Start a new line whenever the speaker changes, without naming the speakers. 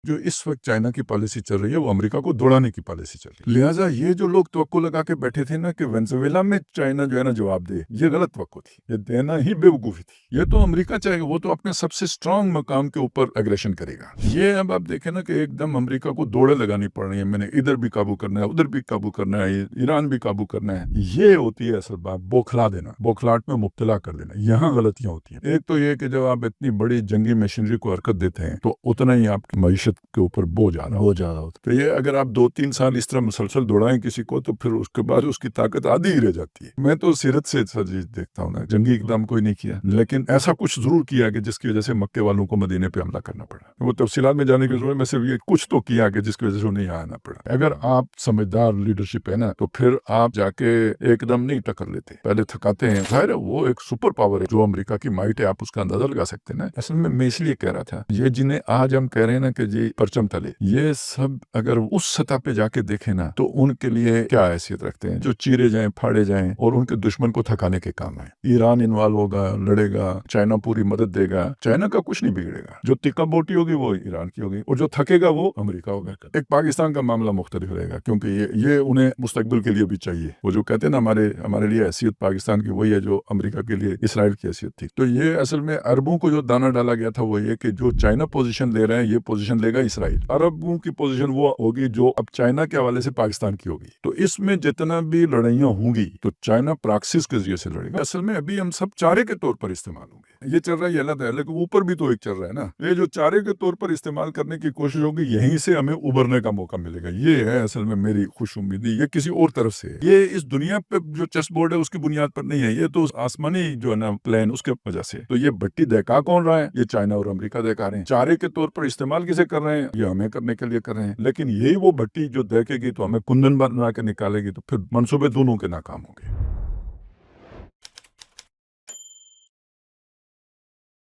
जो इस वक्त चाइना की पॉलिसी चल रही है वो अमेरिका को दौड़ाने की पॉलिसी चल रही है। लिहाजा ये जो लोग तवक्को लगा के बैठे थे ना कि वेनेजुएला में चाइना जो है ना जवाब दे, ये गलत तवक्को थी, ये देना ही बेवकूफ़ी थी। ये तो अमेरिका चाहेगा, वो तो अपने सबसे स्ट्रांग मकाम के ऊपर एग्रेशन करेगा। ये अब आप देखें ना कि एकदम अमेरिका को दौड़े लगानी पड़ रही है, मैंने इधर भी काबू करना है, उधर भी काबू करना है, ईरान भी काबू करना है। ये होती है असल बात, बौखला देना, बौखलाहट में मुब्तला कर देना। यहाँ गलतियां होती हैं। एक तो ये कि जब आप इतनी बड़ी जंगी मशीनरी को हरकत देते हैं तो उतना ही आपकी मईशत के ऊपर बोझ आ रहा होता। तो ये अगर आप 2-3 साल इस तरह मुसलसल दौड़ाएं किसी को तो फिर उसके बाद उसकी ताकत आधी ही रह जाती है। मैं तो सीरत से चीज देखता हूँ ना, जंगी इकदाम कोई नहीं किया, लेकिन ऐसा कुछ जरूर किया कि जिसकी वजह से मक्के वालों को मदीने पे हमला करना पड़ा। वो तफसीलात में जाने की जरूरत, मैं सिर्फ ये कुछ तो किया कि जिसकी वजह से उन्हें यहाँ आना पड़ा। अगर आप समझदार लीडरशिप है ना तो फिर आप जाके एकदम नहीं टक्कर लेते, पहले थकाते हैं। जाहिर है वो एक सुपर पावर है जो अमेरिका की माइट है, आप उसका अंदाजा लगा सकते हैं ना। असल में मैं इसलिए कह रहा था, ये जिन्हें आज हम कह रहे हैं ना कि जी परचम तले, ये सब अगर उस सतह पे जाके देखे ना तो उनके लिए क्या हैसियत रखते हैं, जो चीरे जाएं, फाड़े जाएं और उनके दुश्मन को थकाने के काम है। ईरान इन्वॉल्व होगा, लड़ेगा, चाइना पूरी मदद देगा, चाइना का कुछ नहीं बिगड़ेगा। जो तिक्का बोटी होगी वो ईरान की होगी और जो थकेगा वो अमेरिका होगा। एक पाकिस्तान का मामला मुख्तलिफ रहेगा क्योंकि ये उन्हें मुस्तकबिल के लिए भी चाहिए। वो जो कहते हैं ना हमारे लिए हैसियत पाकिस्तान की वही है जो अमेरिका के लिए इसराइल की हैसियत थी। तो ये असल में अरबों को जो दाना डाला गया था वो ये कि जो चाइना पोजीशन ले रहे हैं ये पोजीशन लेगा इसराइल। अरबों की पोजीशन वो होगी जो अब चाइना के हवाले से पाकिस्तान की होगी। तो इसमें जितना भी लड़ाइयां होंगी तो चाइना प्रॉक्सीज के जरिए से लड़ेगा। असल में अभी हम सब चारे के तौर पर इस्तेमाल होंगे। ये चल रहा है, ये अलग है, लेकिन ऊपर भी तो एक चल रहा है ना। ये जो चारे के तौर पर इस्तेमाल करने की कोशिश होगी, यहीं से हमें उभरने का मौका मिलेगा। ये है असल में मेरी खुश उम्मीदी। ये किसी और तरफ से है। ये इस दुनिया पे जो चेस बोर्ड है उसकी बुनियाद पर नहीं है, ये तो आसमानी जो है ना प्लेन उसके वजह से। तो ये भट्टी दहका कौन रहा है? ये चाइना और अमेरिका दहका रहे हैं। चारे के तौर पर इस्तेमाल किसे कर रहे हैं? ये हमें करने के लिए कर रहे हैं। लेकिन यही वो भट्टी जो दहकेगी तो हमें कुंदन बना के निकालेगी, तो फिर मंसूबे दोनों के नाकाम होंगे।